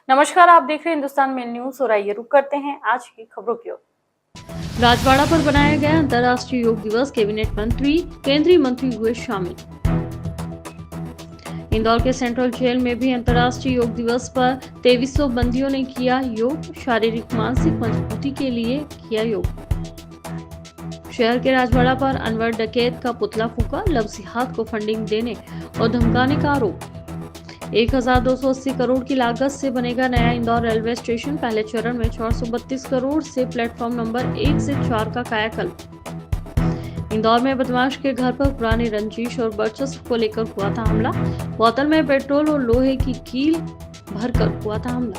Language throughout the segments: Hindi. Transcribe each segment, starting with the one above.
नमस्कार, आप देख रहे हैं हिंदुस्तान मेल न्यूज और आइए रुक करते हैं आज की खबरों की ओर। राजवाड़ा पर बनाया गया अंतर्राष्ट्रीय योग दिवस, कैबिनेट मंत्री, केंद्रीय मंत्री हुए शामिल। इंदौर के सेंट्रल जेल में भी अंतर्राष्ट्रीय योग दिवस पर 2300 बंदियों ने किया योग, शारीरिक मानसिक मजबूती के लिए किया योग। शहर के राजवाड़ा पर अनवर डकैत का पुतला फूका, लफ्ज़ जिहाद को फंडिंग देने और धमकाने का आरोप। 1280 करोड़ की लागत से बनेगा नया इंदौर रेलवे स्टेशन। पहले चरण में 432 करोड़ से प्लेटफॉर्म नंबर 1 से 4 का कायाकल्प। इंदौर में बदमाश के घर पर पुरानी रंजिश और वर्चस्व को लेकर हुआ था हमला। बोतल में पेट्रोल और लोहे की कील भरकर हुआ था हमला।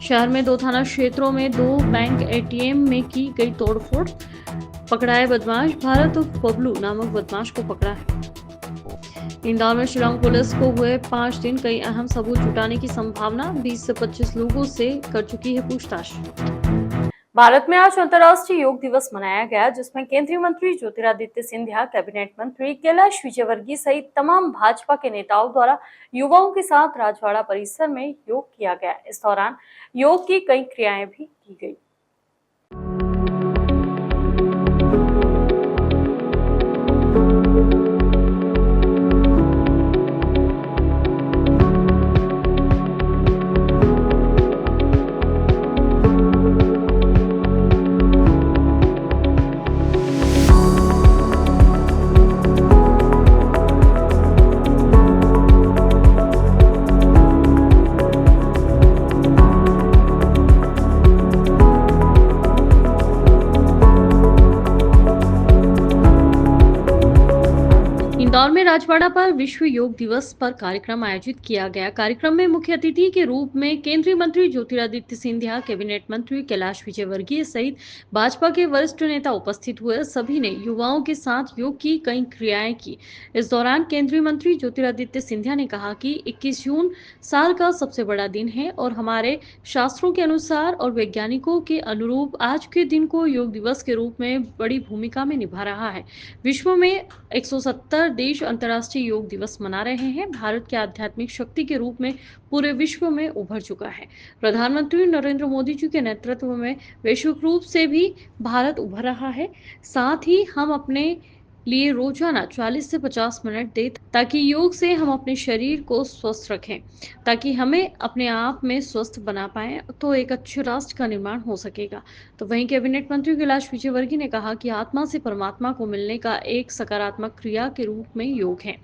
शहर में 2 थाना क्षेत्रों में 2 बैंक एटीएम में की गई तोड़फोड़। पकड़ाए बदमाश, भारत और बबलू नामक बदमाश को पकड़ा है। इंदौर में शिलांग पुलिस को हुए 5 दिन, कई अहम सबूत जुटाने की संभावना। 20 से 25 लोगों से कर चुकी है पूछताछ। भारत में आज अंतर्राष्ट्रीय योग दिवस मनाया गया, जिसमें केंद्रीय मंत्री ज्योतिरादित्य सिंधिया, कैबिनेट मंत्री कैलाश विजयवर्गीय सहित तमाम भाजपा के नेताओं द्वारा युवाओं के साथ राजवाड़ा परिसर में योग किया गया। इस दौरान योग की कई क्रियाएं भी की गई। इंदौर में राजवाड़ा पर विश्व योग दिवस पर कार्यक्रम आयोजित किया गया। कार्यक्रम में मुख्य अतिथि के रूप में केंद्रीय मंत्री ज्योतिरादित्य सिंधिया, कैबिनेट मंत्री कैलाश विजयवर्गीय सहित भाजपा के वरिष्ठ नेता उपस्थित हुए। सभी ने युवाओं के साथ योग की कई क्रियाएं की। इस दौरान केंद्रीय मंत्री ज्योतिरादित्य सिंधिया ने कहा कि 21 जून साल का सबसे बड़ा दिन है और हमारे शास्त्रों के अनुसार और वैज्ञानिकों के अनुरूप आज के दिन को योग दिवस के रूप में बड़ी भूमिका में निभा रहा है। विश्व में 170 देश अंतर्राष्ट्रीय योग दिवस मना रहे हैं। भारत के आध्यात्मिक शक्ति के रूप में पूरे विश्व में उभर चुका है। प्रधानमंत्री नरेंद्र मोदी जी के नेतृत्व में वैश्विक रूप से भी भारत उभर रहा है। साथ ही हम अपने लिए रोजाना 40 से 50 मिनट दें, ताकि योग से हम अपने शरीर को स्वस्थ रखें, ताकि हमें अपने आप में स्वस्थ बना पाएं, तो एक अच्छे राष्ट्र का निर्माण हो सकेगा। तो वहीं कैबिनेट मंत्री कैलाश विजयवर्गीय ने कहा कि आत्मा से परमात्मा को मिलने का एक सकारात्मक क्रिया के रूप में योग है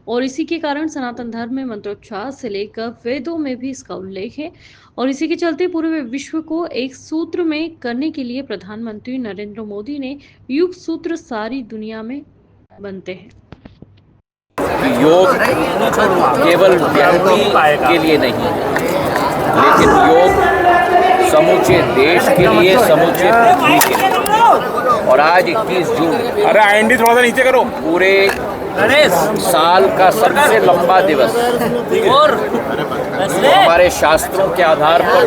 और इसी के कारण सनातन धर्म में मंत्रोच्चार से लेकर वेदों में भी इसका उल्लेख है और इसी के चलते पूरे विश्व को एक सूत्र में करने के लिए प्रधानमंत्री नरेंद्र मोदी ने युग सूत्र सारी दुनिया में बनते हैं। योग केवल व्यक्ति के लिए नहीं है, लेकिन योग समूचे देश के लिए, समूचे पृथ्वी के लिए। और आज 21 जून, अरे आईएनडी थोड़ा सा नीचे करो, पूरे साल का सबसे लंबा दिवस और हमारे शास्त्रों के आधार पर,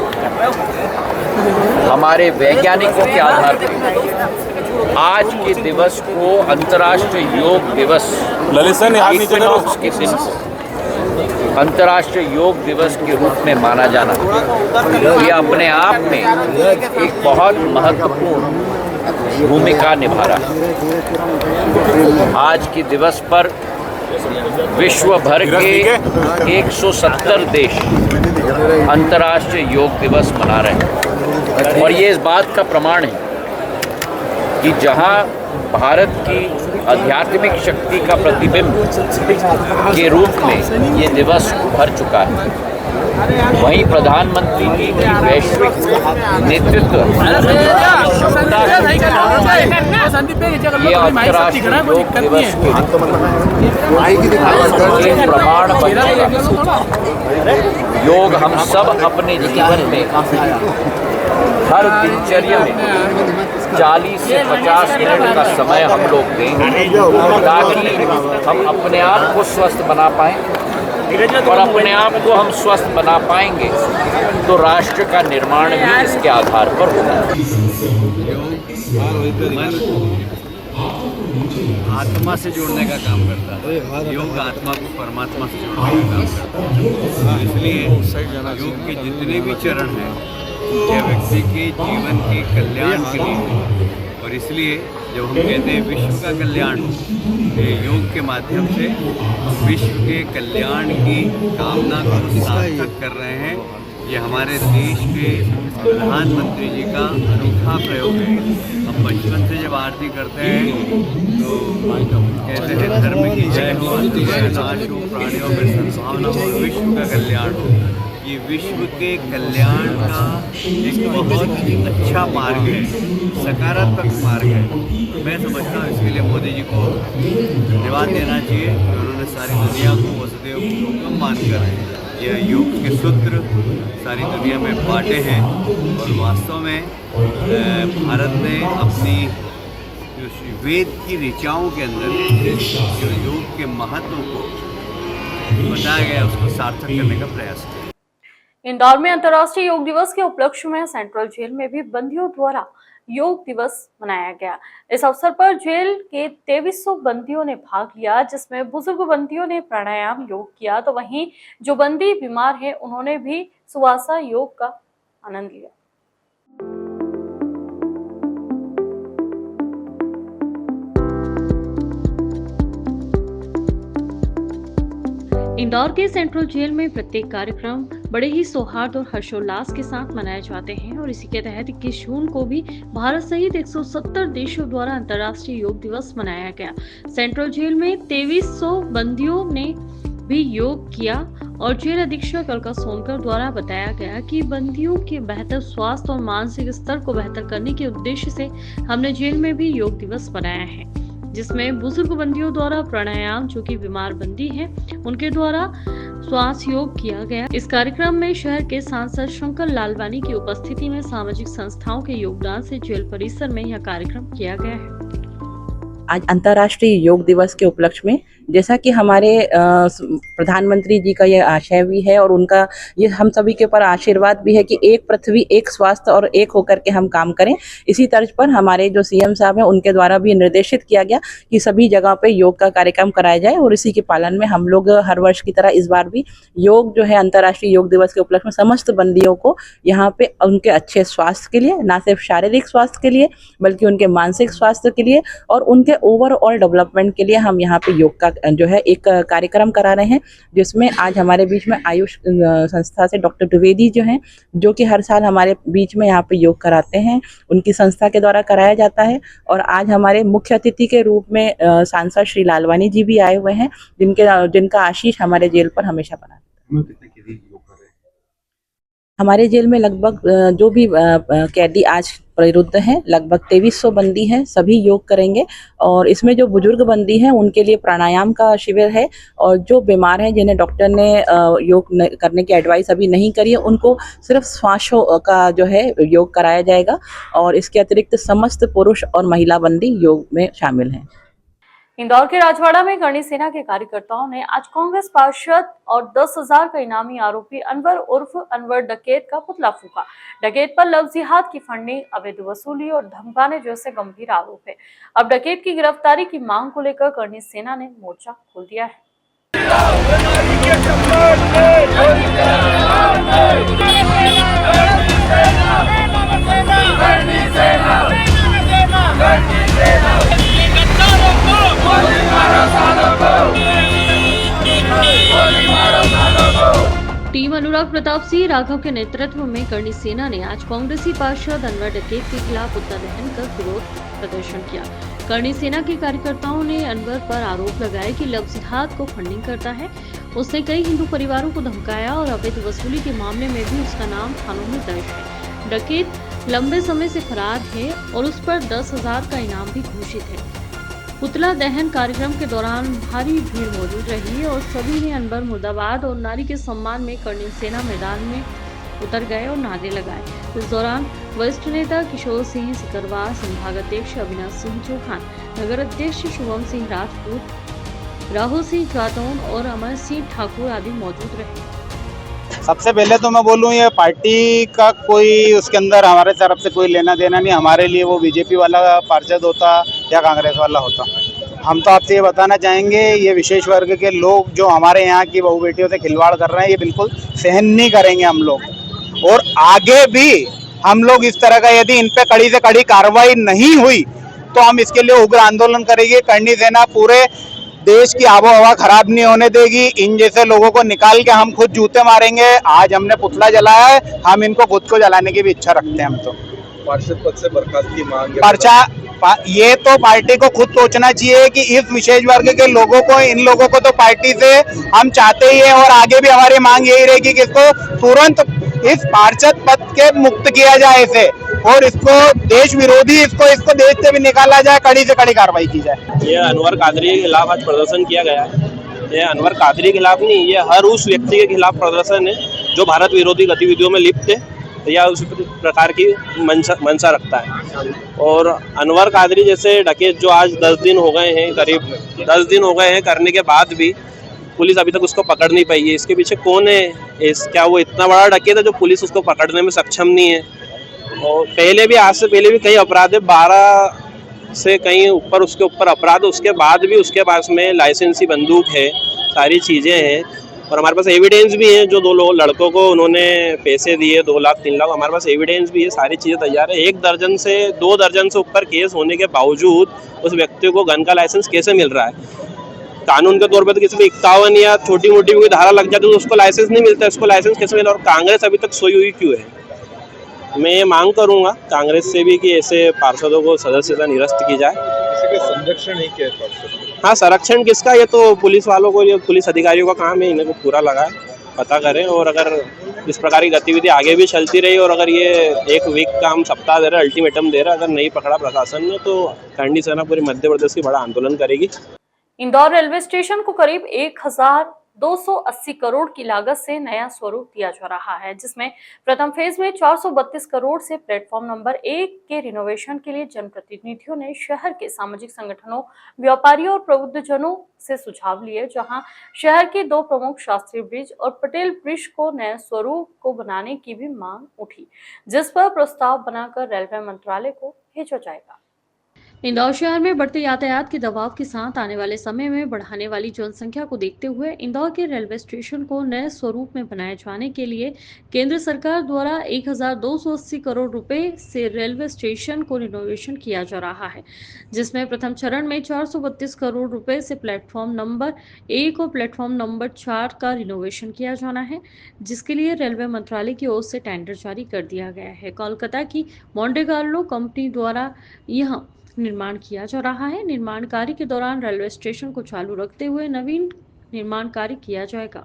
हमारे वैज्ञानिकों के आधार पर आज के दिवस को अंतर्राष्ट्रीय योग दिवस, इक्विनॉक्स के दिन अंतर्राष्ट्रीय योग दिवस के रूप में माना जाना, ये अपने आप में एक बहुत महत्वपूर्ण भूमिका निभा रहा है। आज के दिवस पर विश्व भर के 170 देश अंतर्राष्ट्रीय योग दिवस मना रहे हैं और ये इस बात का प्रमाण है कि जहां भारत की आध्यात्मिक शक्ति का प्रतिबिंब के रूप में ये दिवस उभर चुका है, वहीं प्रधानमंत्री जी की वैश्विक नेतृत्व ये अंतर्राष्ट्रीय योग दिवस के प्रमाण बन चुका। योग हम सब अपने जीवन में हर दिनचर्या में 40 से 50 मिनट का समय हम लोग दें, ताकि हम अपने आप को स्वस्थ बना पाएं और अपने आप को हम स्वस्थ बना पाएंगे तो राष्ट्र का निर्माण भी इसके आधार पर होगा। आत्मा से जोड़ने का काम करता है। योग आत्मा को परमात्मा से जोड़ने का काम करता है। इसलिए योग के जितने भी चरण हैं यह व्यक्ति के जीवन के कल्याण के लिए है। और इसलिए जब हम कहते हैं विश्व का कल्याण, योग के माध्यम से विश्व के कल्याण की कामना को सार्थक कर रहे हैं। ये हमारे देश के प्रधानमंत्री जी का अनूठा प्रयोग है। हम बचपन से जब आरती करते हैं तो कहते हैं धर्म की जय हो, अनाज हो, प्राणियों में सद्भावना हो, विश्व का कल्याण हो। ये विश्व के कल्याण का एक बहुत अच्छा मार्ग है, सकारात्मक मार्ग है। मैं समझता हूँ इसके लिए मोदी जी को धन्यवाद देना चाहिए। उन्होंने सारी दुनिया को वसुदेव कुटुंबकम मानकर यह योग के सूत्र सारी दुनिया में बांटे हैं। और वास्तव में भारत ने अपनी जो वेद की ऋचाओं के अंदर जो योग के महत्व को बताया गया उसको सार्थक करने का प्रयास किया। इंदौर में अंतर्राष्ट्रीय योग दिवस के उपलक्ष्य में सेंट्रल जेल में भी बंदियों द्वारा योग दिवस मनाया गया। इस अवसर पर जेल के 2300 बंदियों ने भाग लिया, जिसमें बुजुर्ग बंदियों ने प्राणायाम योग किया, तो वहीं जो बंदी बीमार है उन्होंने भी सुवासा योग का आनंद लिया। इंदौर के सेंट्रल जेल में प्रत्येक कार्यक्रम बड़े ही सौहार्द और हर्षोल्लास के साथ मनाए जाते हैं और इसी के तहत 21 जून को भी भारत सहित 170 देशों द्वारा अंतर्राष्ट्रीय योग दिवस मनाया गया। सेंट्रल जेल में 2300 बंदियों ने भी योग किया और जेल अधीक्षक अलका सोनकर द्वारा बताया गया कि बंदियों के बेहतर स्वास्थ्य और मानसिक स्तर को बेहतर करने के उद्देश्य से हमने जेल में भी योग दिवस मनाया है, जिसमें बुजुर्ग बंदियों द्वारा प्राणायाम, जो कि बीमार बंदी है उनके द्वारा श्वास योग किया गया। इस कार्यक्रम में शहर के सांसद शंकर लालवानी की उपस्थिति में सामाजिक संस्थाओं के योगदान से जेल परिसर में यह कार्यक्रम किया गया है। आज अंतर्राष्ट्रीय योग दिवस के उपलक्ष्य में, जैसा कि हमारे प्रधानमंत्री जी का ये आशय भी है और उनका ये हम सभी के ऊपर आशीर्वाद भी है कि एक पृथ्वी, एक स्वास्थ्य और एक होकर के हम काम करें। इसी तर्ज पर हमारे जो सीएम साहब हैं उनके द्वारा भी निर्देशित किया गया कि सभी जगह पे योग का कार्यक्रम कराया जाए और इसी के पालन में हम लोग हर वर्ष की तरह इस बार भी योग जो है अंतर्राष्ट्रीय योग दिवस के उपलक्ष्य में समस्त बंदियों को यहाँ पे उनके अच्छे स्वास्थ्य के लिए, ना सिर्फ शारीरिक स्वास्थ्य के लिए बल्कि उनके मानसिक स्वास्थ्य के लिए और उनके ओवरऑल डेवलपमेंट के लिए हम यहाँ पे योग का जो है एक कार्यक्रम करा रहे हैं, जिसमें आज हमारे बीच में आयुष संस्था से डॉक्टर द्विवेदी जो हैं, जो कि हर साल हमारे बीच में यहाँ पे योग कराते हैं, उनकी संस्था के द्वारा कराया जाता है। और आज हमारे मुख्य अतिथि के रूप में सांसद श्री लालवानी जी भी आए हुए हैं, जिनका आशीष हमारे जेल पर हमेशा बना रहता है। हमारे जेल में लगभग जो भी कैदी आज प्ररुद्ध हैं, लगभग 2300 बंदी हैं, सभी योग करेंगे। और इसमें जो बुजुर्ग बंदी हैं उनके लिए प्राणायाम का शिविर है और जो बीमार हैं जिन्हें डॉक्टर ने योग करने की एडवाइस अभी नहीं करी है उनको सिर्फ श्वासों का जो है योग कराया जाएगा। और इसके अतिरिक्त समस्त पुरुष और महिला बंदी योग में शामिल हैं। इंदौर के राजवाड़ा में करणी सेना के कार्यकर्ताओं ने आज कांग्रेस पार्षद और 10,000 का इनामी आरोपी अनवर उर्फ अनवर डकैत का पुतला फूंका। डकैत पर लव जिहाद की फंडिंग, अवैध वसूली और धमकाने जैसे गंभीर आरोप है। अब डकैत की गिरफ्तारी की मांग को लेकर करणी सेना ने मोर्चा खोल दिया है। टीम अनुराग प्रताप सिंह राघव के नेतृत्व में करणी सेना ने आज कांग्रेसी पार्षद अनवर डकैत के खिलाफ पुतला दहन कर विरोध प्रदर्शन किया। करणी सेना के कार्यकर्ताओं ने अनवर पर आरोप लगाया कि लव जिहाद को फंडिंग करता है, उसने कई हिंदू परिवारों को धमकाया और अवैध वसूली के मामले में भी उसका नाम थानों में दर्ज है। डकैत लंबे समय से फरार है और उस पर 10,000 का इनाम भी घोषित है। पुतला दहन कार्यक्रम के दौरान भारी भीड़ मौजूद रही और सभी ने अनवर मुर्दाबाद और नारी के सम्मान में करणी सेना मैदान में उतर गए और नारे लगाए। इस दौरान वरिष्ठ नेता किशोर सिंह सिकरवार, संभागाध्यक्ष अविनाश सिंह चौहान, नगर अध्यक्ष शुभम सिंह राजपूत, राहुल सिंह जाटौन और अमर सिंह ठाकुर आदि मौजूद रहे। सबसे पहले तो मैं बोलूँ ये पार्टी का कोई उसके अंदर हमारे तरफ से कोई लेना देना नहीं। हमारे लिए वो बीजेपी वाला पार्षद होता या कांग्रेस वाला होता, हम तो आपसे ये बताना चाहेंगे, ये विशेष वर्ग के लोग जो हमारे यहाँ की बहू बेटियों से खिलवाड़ कर रहे हैं, ये बिल्कुल सहन नहीं करेंगे हम लोग। और आगे भी हम लोग इस तरह का यदि इन पे कड़ी से कड़ी कार्रवाई नहीं हुई तो हम इसके लिए उग्र आंदोलन करेंगे। करनी सेना पूरे देश की आबो हवा खराब नहीं होने देगी। इन जैसे लोगों को निकाल के हम खुद जूते मारेंगे। आज हमने पुतला जलाया है, हम इनको खुद को जलाने की भी इच्छा रखते हैं। हम तो पार्षद पद से बर्खास्त की मांग है। पर्चा ये तो पार्टी को खुद सोचना चाहिए कि इस विशेष वर्ग के लोगों को, इन लोगों को तो पार्टी से हम चाहते ही है और आगे भी हमारी मांग यही रहेगी कि इसको तुरंत इस पार्षद पद के मुक्त किया जाए इसे, और इसको देश विरोधी इसको देश से भी निकाला जाए, कड़ी से कड़ी कार्रवाई की जाए। ये अनवर कादरी के खिलाफ आज प्रदर्शन किया गया है। ये अनवर कादरी के खिलाफ नहीं, ये हर उस व्यक्ति के खिलाफ प्रदर्शन है जो भारत विरोधी गतिविधियों में लिप्त है या उस प्रकार की मंशा रखता है। और अनवर कादरी जैसे डकैत जो आज 10 दिन हो गए हैं, करीब 10 दिन हो गए हैं करने के बाद भी पुलिस अभी तक उसको पकड़ नहीं पाई है। इसके पीछे कौन है? क्या वो इतना बड़ा डकैत है जो पुलिस उसको पकड़ने में सक्षम नहीं है? और पहले भी, आज से पहले भी कई अपराध है, 12 से कहीं ऊपर उसके ऊपर अपराध, उसके बाद भी उसके पास में लाइसेंसी बंदूक है, सारी चीज़ें हैं। और हमारे पास एविडेंस भी है, जो 2 लड़कों को उन्होंने पैसे दिए 2 लाख 3 लाख, हमारे पास एविडेंस भी है, सारी चीज़ें तैयार है। 1 दर्जन से 2 दर्जन से ऊपर केस होने के बावजूद उस व्यक्ति को गन का लाइसेंस कैसे मिल रहा है? कानून के तौर पर तो किसी को 51 या छोटी मोटी कोई धारा लग जाती है तो उसको लाइसेंस नहीं मिलता, उसको लाइसेंस कैसे मिला? और कांग्रेस अभी तक सोई हुई क्यों है? मैं ये मांग करूंगा कांग्रेस से भी कि ऐसे पार्षदों को सदस्यता निरस्त की जाए। किसी का संरक्षण नहीं किया है पार्षद। हाँ, संरक्षण किसका? ये तो पुलिस वालों को, ये पुलिस अधिकारियों का काम है, इन्हें को पूरा लगाए, पता करें। और अगर इस प्रकार की गतिविधि आगे भी चलती रही और अगर ये 1 वीक का हम सप्ताह दे रहे, अल्टीमेटम दे रहे, अगर नहीं पकड़ा प्रशासन ने तो करनी सेना पूरी मध्य प्रदेश की बड़ा आंदोलन करेगी। इंदौर रेलवे स्टेशन को करीब 1280 करोड़ की लागत से नया स्वरूप दिया जा रहा है, जिसमें प्रथम फेज में 432 करोड़ से प्लेटफॉर्म नंबर 1 के रिनोवेशन के लिए जनप्रतिनिधियों ने शहर के सामाजिक संगठनों, व्यापारियों और प्रबुद्धजनों से सुझाव लिए, जहां शहर के 2 प्रमुख शास्त्री ब्रिज और पटेल ब्रिज को नए स्वरूप को बनाने की भी मांग उठी, जिस पर प्रस्ताव बनाकर रेलवे मंत्रालय को भेजा जाएगा। इंदौर शहर में बढ़ते यातायात के दबाव के साथ आने वाले समय में बढ़ाने वाली जनसंख्या को देखते हुए इंदौर के रेलवे स्टेशन को नए स्वरूप में बनाए जाने के लिए केंद्र सरकार द्वारा 1280 करोड़ रुपए से रेलवे स्टेशन को रिनोवेशन किया जा रहा है, जिसमें प्रथम चरण में 432 करोड़ रुपए से प्लेटफॉर्म नंबर 1 और प्लेटफॉर्म नंबर 4 का रिनोवेशन किया जाना है, जिसके लिए रेलवे मंत्रालय की ओर से टेंडर जारी कर दिया गया है। कोलकाता की मोंटे कार्लो कंपनी द्वारा यह निर्माण किया जा रहा है। निर्माण कार्य के दौरान रेलवे स्टेशन को चालू रखते हुए नवीन निर्माण कार्य किया जाएगा।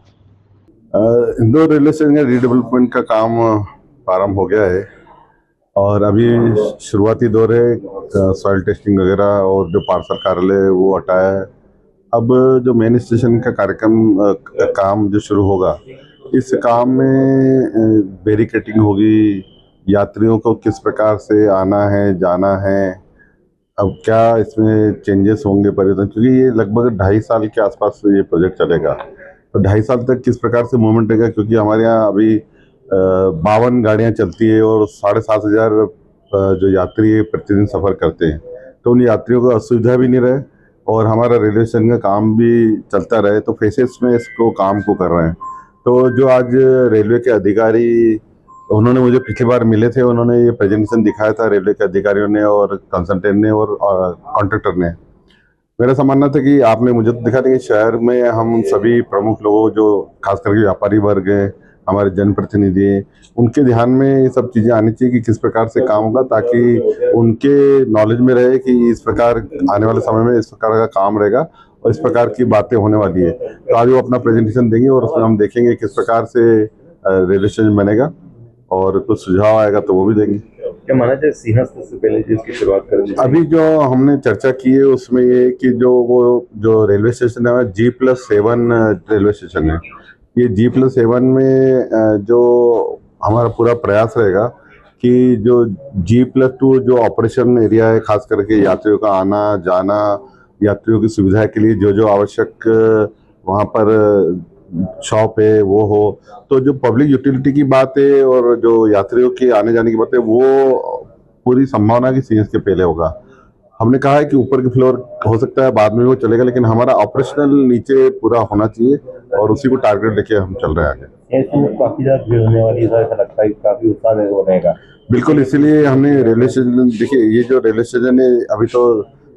इंदौर रेलवे स्टेशन का रीडेवलपमेंट का काम प्रारंभ हो गया है और अभी शुरुआती दौर है, सॉइल टेस्टिंग वगैरह और जो पार्सल कार्यालय है वो हटाया है। अब जो मेन स्टेशन का काम जो शुरू होगा, इस काम में बैरिकेटिंग होगी, यात्रियों को किस प्रकार से आना है जाना है, अब क्या इसमें चेंजेस होंगे, परिवर्तन, क्योंकि ये लगभग 2.5 साल के आसपास ये प्रोजेक्ट चलेगा। तो 2.5 साल तक किस प्रकार से मूवमेंट रहेगा, क्योंकि हमारे यहाँ अभी 52 गाड़ियाँ चलती है और 7,500 जो यात्री प्रतिदिन सफ़र करते हैं, तो उन यात्रियों को असुविधा भी नहीं रहे और हमारा रेलवे स्टेशन का काम भी चलता रहे। तो फेसेस में इसको काम को कर रहे हैं। तो जो आज रेलवे के अधिकारी, उन्होंने मुझे पिछली बार मिले थे, उन्होंने ये प्रेजेंटेशन दिखाया था रेलवे के अधिकारियों ने और कंसल्टेंट ने और कॉन्ट्रैक्टर ने। मेरा समझना था कि आपने मुझे तो दिखा दिया कि शहर में हम सभी प्रमुख लोगों, जो खास करके व्यापारी वर्ग है, हमारे जनप्रतिनिधि हैं, उनके ध्यान में ये सब चीज़ें आनी चाहिए कि किस प्रकार से काम होगा, ताकि उनके नॉलेज में रहे कि इस प्रकार आने वाले समय में इस प्रकार का काम रहेगा और इस प्रकार की बातें होने वाली है। तो आज वो अपना प्रेजेंटेशन देंगे और उसमें हम देखेंगे किस प्रकार से रेलवे स्टेशन बनेगा और कुछ सुझाव आएगा तो वो भी देंगे। क्या माना जाए सिंहस्थ से पहले जिसकी शुरुआत कर दी? अभी जो हमने चर्चा की है उसमें ये कि जो रेलवे स्टेशन है G+7 रेलवे स्टेशन है। ये G+7 में जो हमारा पूरा प्रयास रहेगा कि जो G+2 जो ऑपरेशन एरिया है, खास करके यात्रियों का आना जाना, यात्रियों की सुविधा के लिए जो जो आवश्यक वहाँ पर शॉप है वो हो, तो जो पब्लिक यूटिलिटी की बात है और जो यात्रियों के आने जाने की बात है वो पूरी संभावना की सीएस के पहले होगा। हमने कहा है कि ऊपर की फ्लोर हो सकता है बाद में वो चलेगा, लेकिन हमारा ऑपरेशनल नीचे पूरा होना चाहिए और उसी को टारगेट लेके हम चल रहे हैं आगे। काफी ज्यादा भीड़ होने वाली है, ऐसा लगता है काफी उत्साह रहेगा। बिल्कुल, इसीलिए हमने रेलवे स्टेशन, देखिए ये जो रेलवे स्टेशन है अभी तो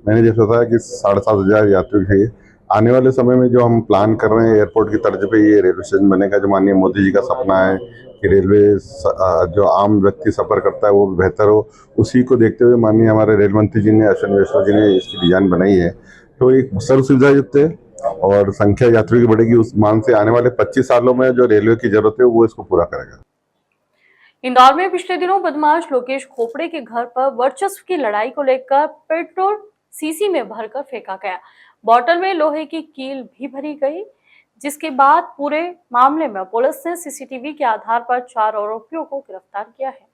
मैंने जैसे बताया कि 7,500 यात्री है। आने वाले समय में जो हम प्लान कर रहे हैं एयरपोर्ट की तर्ज पे ये रेलवे स्टेशन बनेगा, जो माननीय मोदी जी का सपना है कि रेलवे जो आम व्यक्ति सफर करता है वो बेहतर हो, उसी को देखते हुए माननीय हमारे रेल मंत्री जी ने, अश्विनी वैष्णव जी ने इसकी डिजाइन बनाई है। तो एक सर्व सुविधा युक्त है और संख्या यात्रियों की बढ़ेगी। उस मान से आने वाले 25 सालों में जो रेलवे की जरूरत है वो इसको पूरा करेगा। इंदौर में पिछले दिनों बदमाश लोकेश खोपड़े के घर पर वर्चस्व की लड़ाई को लेकर पेट्रोल सीसी में भरकर फेंका गया। बोतल में लोहे की कील भी भरी गई, जिसके बाद पूरे मामले में पुलिस ने सीसीटीवी के आधार पर 4 आरोपियों को गिरफ्तार किया है।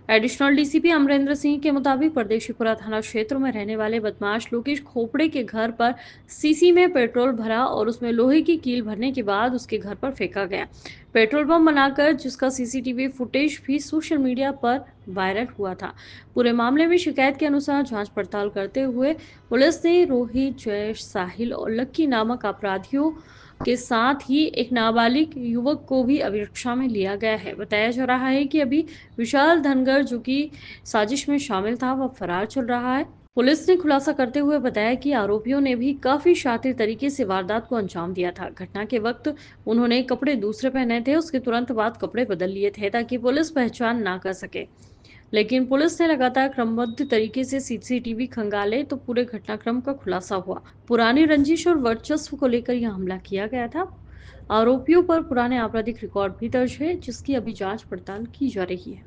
एडिशनल डीसीपी अमरेंद्र सिंह के मुताबिक परदेशीपुरा थाना क्षेत्र में रहने वाले बदमाश लोकेश खोपड़े के घर पर सीसी में पेट्रोल भरा और उसमें लोहे की कील भरने के बाद उसके घर पर फेंका गया पेट्रोल बम बनाकर, जिसका सीसीटीवी फुटेज भी सोशल मीडिया पर वायरल हुआ था। पूरे मामले में शिकायत के अनुसार जांच पड़ताल करते हुए पुलिस ने रोहित, जयेश, साहिल और लक्की नामक अपराधियों के साथ ही एक नाबालिग युवक को भी अभिरक्षा में लिया गया है। बताया जा रहा है कि अभी विशाल धनगर, जो कि साजिश में शामिल था, वह फरार चल रहा है। पुलिस ने खुलासा करते हुए बताया कि आरोपियों ने भी काफी शातिर तरीके से वारदात को अंजाम दिया था। घटना के वक्त उन्होंने कपड़े दूसरे पहने थे, उसके तुरंत बाद कपड़े बदल लिए थे ताकि पुलिस पहचान ना कर सके। लेकिन पुलिस ने लगातार क्रमबद्ध तरीके से सीसीटीवी खंगाले तो पूरे घटनाक्रम का खुलासा हुआ। पुरानी रंजिश और वर्चस्व को लेकर यह हमला किया गया था। आरोपियों पर पुराने आपराधिक रिकॉर्ड भी दर्ज है, जिसकी अभी जांच पड़ताल की जा रही है।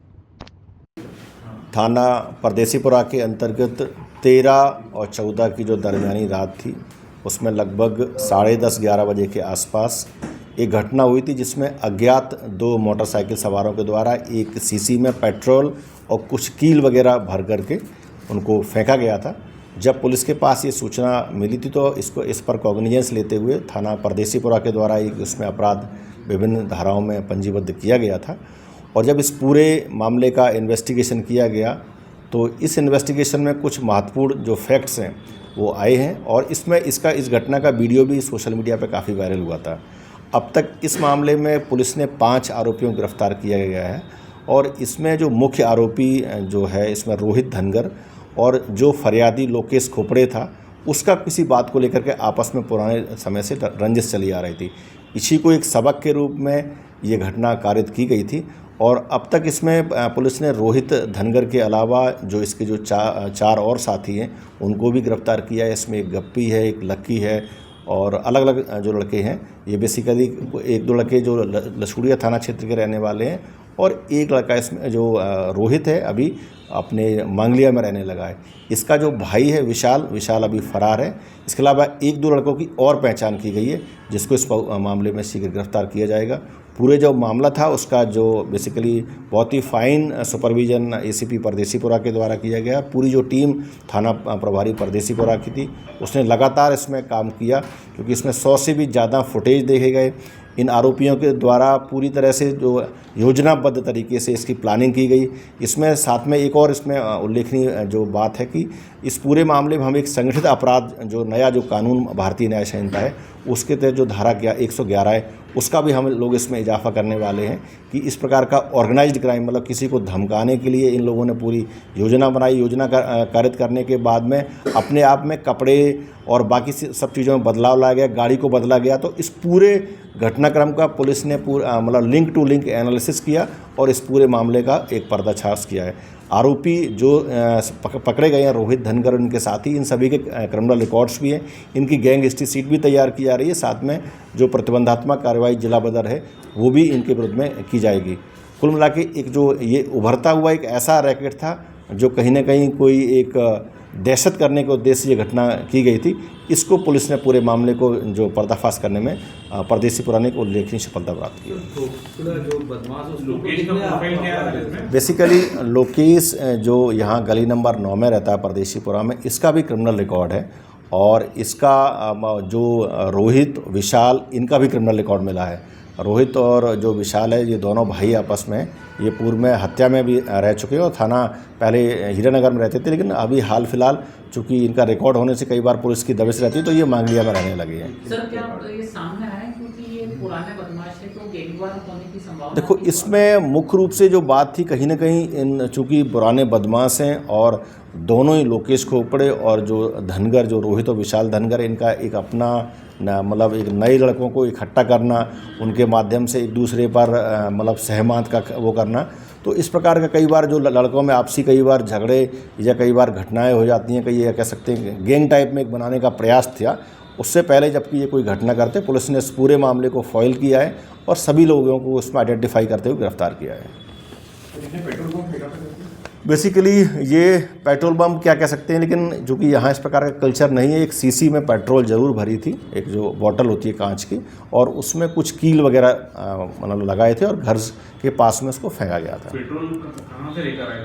थाना परदेसीपुरा के अंतर्गत 13 और 14 की जो दरमियानी रात थी, उसमें लगभग 10:30-11 बजे के आसपास एक घटना हुई थी, जिसमें अज्ञात 2 मोटरसाइकिल सवारों के द्वारा एक सीसी में पेट्रोल और कुछ कील वगैरह भर करके उनको फेंका गया था। जब पुलिस के पास ये सूचना मिली थी तो इस पर कॉग्निजेंस लेते हुए थाना परदेसीपुरा के द्वारा एक उसमें अपराध विभिन्न धाराओं में पंजीबद्ध किया गया था। और जब इस पूरे मामले का इन्वेस्टिगेशन किया गया तो इस इन्वेस्टिगेशन में कुछ महत्वपूर्ण जो फैक्ट्स हैं वो आए हैं और इस घटना का वीडियो भी सोशल मीडिया पर काफ़ी वायरल हुआ था। अब तक इस मामले में पुलिस ने 5 आरोपियों को गिरफ्तार किया गया है और इसमें जो मुख्य आरोपी जो है इसमें रोहित धनगर और जो फरियादी लोकेश खोपड़े था, उसका किसी बात को लेकर के आपस में पुराने समय से रंजिश चली आ रही थी। इसी को एक सबक के रूप में ये घटना कारित की गई थी और अब तक इसमें पुलिस ने रोहित धनगर के अलावा जो इसके जो 4 और साथी हैं उनको भी गिरफ्तार किया है। इसमें एक गप्पी है, एक लक्की है और अलग अलग जो लड़के हैं, ये बेसिकली 1-2 लड़के जो लसूड़िया थाना क्षेत्र के रहने वाले हैं और एक लड़का इसमें जो रोहित है अभी अपने मांगलिया में रहने लगा है। इसका जो भाई है विशाल अभी फरार है। इसके अलावा 1-2 लड़कों की और पहचान की गई है, जिसको इस मामले में शीघ्र गिरफ्तार किया जाएगा। पूरे जो मामला था उसका जो बेसिकली बहुत ही फाइन सुपरविजन एसीपी परदेसीपुरा के द्वारा किया गया। पूरी जो टीम थाना प्रभारी परदेसीपुरा की थी उसने लगातार इसमें काम किया, क्योंकि इसमें 100 से भी ज़्यादा फुटेज देखे गए। इन आरोपियों के द्वारा पूरी तरह से जो योजनाबद्ध तरीके से इसकी प्लानिंग की गई। इसमें साथ में एक और इसमें उल्लेखनीय जो बात है कि इस पूरे मामले में हम एक संगठित अपराध जो नया जो कानून भारतीय न्याय संहिता है उसके तहत जो धारा 111 है उसका भी हम लोग इसमें इजाफा करने वाले हैं कि इस प्रकार का ऑर्गेनाइज्ड क्राइम, मतलब किसी को धमकाने के लिए इन लोगों ने पूरी योजना बनाई। योजना कारित करने के बाद में अपने आप में कपड़े और बाकी सब चीज़ों में बदलाव लाया गया, गाड़ी को बदला गया। तो इस पूरे घटनाक्रम का पुलिस ने मतलब लिंक टू लिंक एनालिसिस किया और इस पूरे मामले का एक पर्दाफाश किया है। आरोपी जो पकड़े गए हैं रोहित धनगर और इनके साथी, इन सभी के क्रिमिनल रिकॉर्ड्स भी हैं। इनकी गैंग हिस्ट्री सीट भी तैयार की जा रही है। साथ में जो प्रतिबंधात्मक कार्रवाई जिला बदर है वो भी इनके विरुद्ध में की जाएगी। कुल मिला के एक जो ये उभरता हुआ एक ऐसा रैकेट था जो कहीं ना कहीं कोई एक दहशत करने के उद्देश्य से ये घटना की गई थी। इसको पुलिस ने पूरे मामले को जो पर्दाफाश करने में परदेसीपुरा ने उल्लेखनीय सफलता प्राप्त की। बेसिकली लोकेश जो यहाँ गली नंबर 9 में रहता है परदेसीपुरा में, इसका भी क्रिमिनल रिकॉर्ड है और इसका जो रोहित, विशाल, इनका भी क्रिमिनल रिकॉर्ड मिला है। रोहित और जो विशाल है ये दोनों भाई आपस में ये पूर्व में हत्या में भी रह चुके हैं और थाना पहले हीरानगर में रहते थे, लेकिन अभी हाल फिलहाल चूँकि इनका रिकॉर्ड होने से कई बार पुलिस की दबिश रहती है, तो ये मांगलिया में रहने लगे हैं। सर क्या ये सामने आया है क्योंकि ये पुराने बदमाश है तो गैंगवार होने की संभावना? देखो, इसमें मुख्य रूप से जो बात थी, कहीं ना कहीं इन चूँकि पुराने बदमाश हैं और दोनों ही लोकेश खोपड़े और जो धनगर, जो रोहित और विशाल धनगर, इनका एक अपना मतलब एक नए लड़कों को इकट्ठा करना, उनके माध्यम से एक दूसरे पर मतलब सहमत का वो करना, तो इस प्रकार का कई बार जो लड़कों में आपसी कई बार झगड़े या कई बार घटनाएं हो जाती हैं, कई कह सकते हैं गैंग टाइप में एक बनाने का प्रयास था। उससे पहले जबकि ये कोई घटना करते, पुलिस ने इस पूरे मामले को फॉइल किया है और सभी लोगों को उसमें आइडेंटिफाई करते हुए गिरफ्तार किया है। बेसिकली ये पेट्रोल बम क्या कह सकते हैं, लेकिन जो कि यहाँ इस प्रकार का कल्चर नहीं है। एक सीसी में पेट्रोल ज़रूर भरी थी, एक जो बॉटल होती है कांच की, और उसमें कुछ कील वगैरह मतलब लगाए थे और घर के पास में उसको फेंका गया था।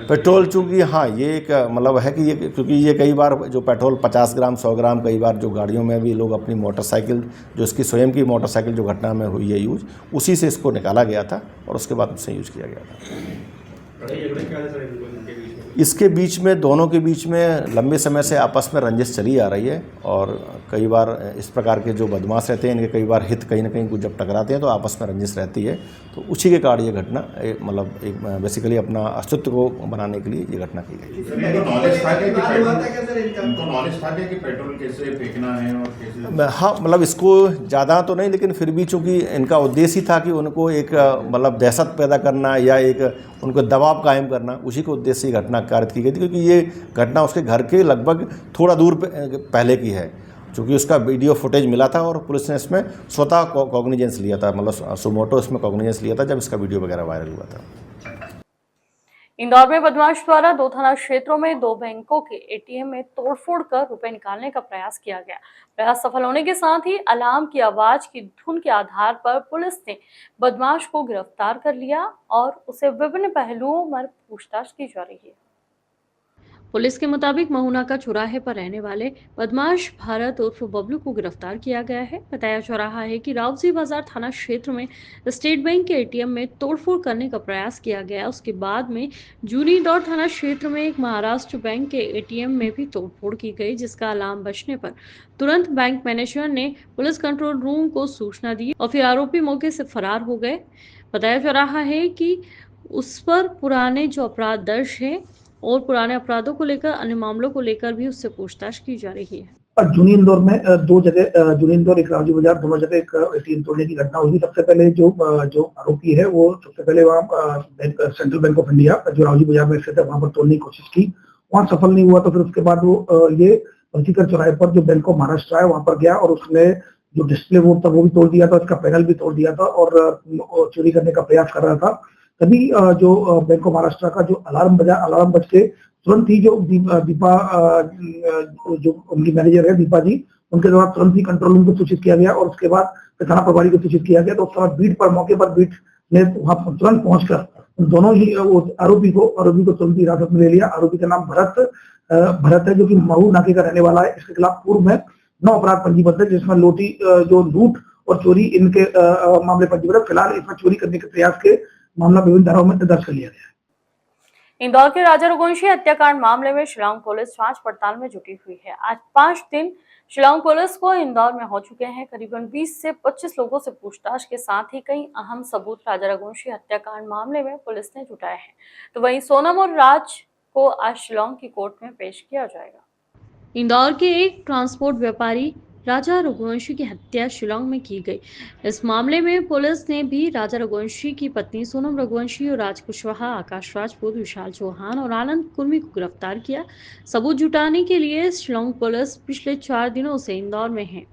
पेट्रोल चूँकि हाँ, ये एक मतलब है कि ये क्योंकि ये कई बार जो पेट्रोल 50 ग्राम 100 ग्राम कई बार जो गाड़ियों में भी लोग अपनी मोटरसाइकिल, जो इसकी स्वयं की मोटरसाइकिल जो घटना में हुई है यूज, उसी से इसको निकाला गया था और उसके बाद उससे यूज किया गया था। इसके बीच में, दोनों के बीच में लंबे समय से आपस में रंजिश चली आ रही है और कई बार इस प्रकार के जो बदमाश रहते हैं, इनके कई बार हित कहीं ना कहीं कुछ जब टकराते हैं तो आपस में रंजिश रहती है। तो उसी के कारण ये घटना मतलब एक बेसिकली अपना अस्तित्व को बनाने के लिए ये घटना की गई। हाँ, मतलब इसको ज़्यादा तो नहीं, लेकिन फिर भी चूँकि इनका उद्देश्य ही था कि उनको एक मतलब दहशत पैदा करना या एक उनको दबाव कायम करना, उसी के उद्देश्य से घटना कारित की गई थी। क्योंकि ये घटना उसके घर के लगभग थोड़ा दूर पहले की है, क्योंकि उसका वीडियो फुटेज मिला था और पुलिस ने इसमें स्वतः कॉग्निजेंस लिया था, मतलब सुमोटो इसमें कॉग्निजेंस लिया था जब इसका वीडियो वगैरह वायरल हुआ था। इंदौर में बदमाश द्वारा 2 थाना क्षेत्रों में 2 बैंकों के एटीएम में तोड़फोड़ कर रुपए निकालने का प्रयास किया गया। प्रयास सफल होने के साथ ही अलार्म की आवाज की धुन के आधार पर पुलिस ने बदमाश को गिरफ्तार कर लिया और उसे विभिन्न पहलुओं पर पूछताछ की जा रही है। पुलिस के मुताबिक महुनाका चौराहे पर रहने वाले बदमाश भारत उर्फ बबलू को गिरफ्तार किया गया है। बताया जा रहा है कि रावजी बाजार थाना क्षेत्र में स्टेट बैंक के एटीएम में तोड़फोड़ करने का प्रयास किया गया। उसके बाद में जूनी इंदौर थाना क्षेत्र में एक महाराष्ट्र बैंक के एटीएम में भी तोड़फोड़ की गई, जिसका अलार्म बजने पर तुरंत बैंक मैनेजर ने पुलिस कंट्रोल रूम को सूचना दी और फिर आरोपी मौके से फरार हो गए। बताया जा रहा है कि उस पर पुराने जो अपराध दर्ज है और पुराने अपराधों को लेकर, अन्य मामलों को लेकर भी उससे पूछताछ की जा रही है। जूनी इंदौर में 2 जगह, जूनी इंदौर एक रावजी बाजार, दोनों जगह एक एटीएम तोड़ने की घटना हुई। सबसे पहले जो आरोपी है वो सबसे पहले वहाँ सेंट्रल बैंक ऑफ इंडिया जो रावजी बाजार में स्थित है वहाँ पर तोड़ने की कोशिश की, वहाँ सफल नहीं हुआ। तो फिर उसके बाद वो ये बंसीकर चौराहे पर जो बैंक ऑफ महाराष्ट्र है वहाँ पर गया और उसने जो डिस्प्ले बोर्ड था वो भी तोड़ दिया था, उसका पैनल भी तोड़ दिया था और चोरी करने का प्रयास कर रहा था। तभी जो बैंक ऑफ महाराष्ट्र का जो अलार्म बजा, अलार्म बज के तुरंत ही जो दीपा जो उनकी मैनेजर है दीपा जी, उनके द्वारा तुरंत ही कंट्रोल रूम को सूचित किया गया और उसके बाद थाना प्रभारी को सूचित किया गया। तो उस समय बीट पर, मौके पर बीट ने वहां तुरंत पहुंचकर दोनों ही आरोपी को तुरंत हिरासत में ले लिया। आरोपी का नाम भरत है, जो कि महू नाके का रहने वाला है। इसके खिलाफ पूर्व में 9 अपराध पंजीबद्ध है, जिसमें लोटी, जो लूट और चोरी, इनके मामले पंजीबद्ध। फिलहाल इसमें चोरी करने के प्रयास के मामला विभिन्न धाराओं में दर्ज कर लिया गया है। इंदौर के राजा रघुवंशी हत्याकांड मामले में शिलांग पुलिस जांच पड़ताल में जुटी हुई है। आज 5 दिन शिलांग पुलिस को इंदौर में हो चुके हैं। करीबन 20 से 25 लोगों से पूछताछ के साथ ही कई अहम सबूत राजा रघुवंशी हत्याकांड मामले में पुलिस ने जुटाए हैं। तो वहीं सोनम और राज को आज शिलांग की कोर्ट में पेश किया जाएगा। इंदौर के एक ट्रांसपोर्ट व्यापारी राजा रघुवंशी की हत्या शिलांग में की गई। इस मामले में पुलिस ने भी राजा रघुवंशी की पत्नी सोनम रघुवंशी और राज कुशवाहा, आकाश राजपूत, विशाल चौहान और आनंद कुर्मी को गिरफ्तार किया। सबूत जुटाने के लिए शिलांग पुलिस पिछले 4 दिनों से इंदौर में है।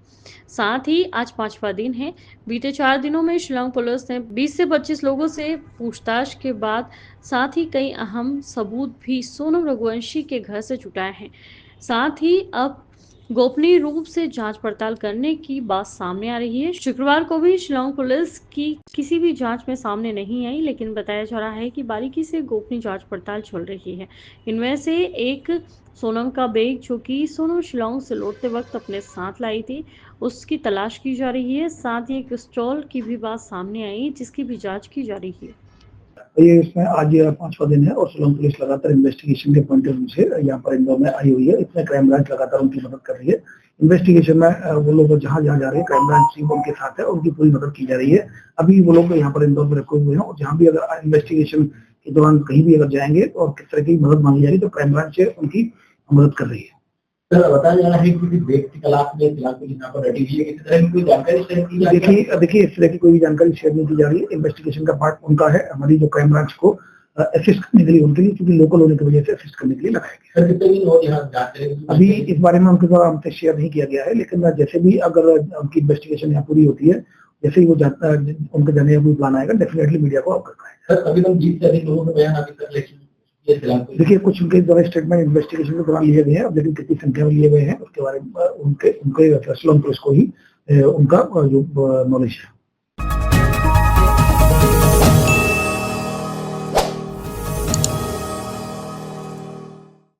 साथ ही आज 5वां दिन है। बीते 4 दिनों में शिलांग पुलिस ने 20 से 25 लोगों से पूछताछ के बाद साथ ही कई अहम सबूत भी सोनम रघुवंशी के घर से जुटाए हैं। साथ ही अब गोपनीय रूप से जांच पड़ताल करने की बात सामने आ रही है। शुक्रवार को भी शिलांग पुलिस की किसी भी जांच में सामने नहीं आई, लेकिन बताया जा रहा है कि बारीकी से गोपनीय जांच पड़ताल चल रही है। इनमें से एक सोनम का बैग, जो कि सोनम शिलांग से लौटते वक्त अपने साथ लाई थी, उसकी तलाश की जा रही है। साथ ही एक पिस्तौल की भी बात सामने आई, जिसकी भी जाँच की जा रही है। ये इसमें आज 5वां दिन है और शिलोंग पुलिस लगातार इन्वेस्टिगेशन के पॉइंट ऑफ व्यू से यहाँ पर इंदौर में आई हुई है। इसमें क्राइम ब्रांच लगातार उनकी मदद कर रही है। इन्वेस्टिगेशन में वो लोग जहाँ जहाँ जा रहे हैं क्राइम ब्रांच टीम उनके साथ है, उनकी पूरी मदद की जा रही है। अभी वो लोग यहाँ पर इंदौर में रखे हुए हैं और जहाँ भी अगर इन्वेस्टिगेशन के दौरान कहीं भी अगर जाएंगे और किस तरह की मदद मांगी जाएगी तो क्राइम ब्रांच उनकी मदद कर रही है। बताया जा रहा है कि व्यक्ति तलाक में यहाँ पर रेडी है, किसी तरह की कोई जानकारी शेयर की जा रही है? देखिए इस तरह की कोई भी जानकारी शेयर नहीं की जा रही है। इन्वेस्टिगेशन का पार्ट उनका है, हमारी जो क्राइम ब्रांच को असिस्ट करने के लिए उनके लिए, क्योंकि लोकल होने की वजह से असिस्ट करने के लिए लगाया गया। सर, कितने दिन हो यहाँ जाते हैं? अभी इस बारे में उनके द्वारा हमसे शेयर नहीं किया गया है, लेकिन जैसे भी अगर उनकी इन्वेस्टिगेशन यहाँ पूरी होती है, जैसे ही वो जाता उनके जाने का कोई प्लान आएगा, डेफिनेटली मीडिया को अवगत कराएगा। सर, अभी तक 20 से अधिक लोगों के बयान अभी तक देखिए कुछ उनके द्वारा स्टेटमेंट इन्वेस्टिगेशन के दौरान लिए गए हैं, अब लेकिन कितनी संख्या में लिए गए हैं उसके बारे में उनके फैसलों पुलिस को ही उनका जो नॉलेज है।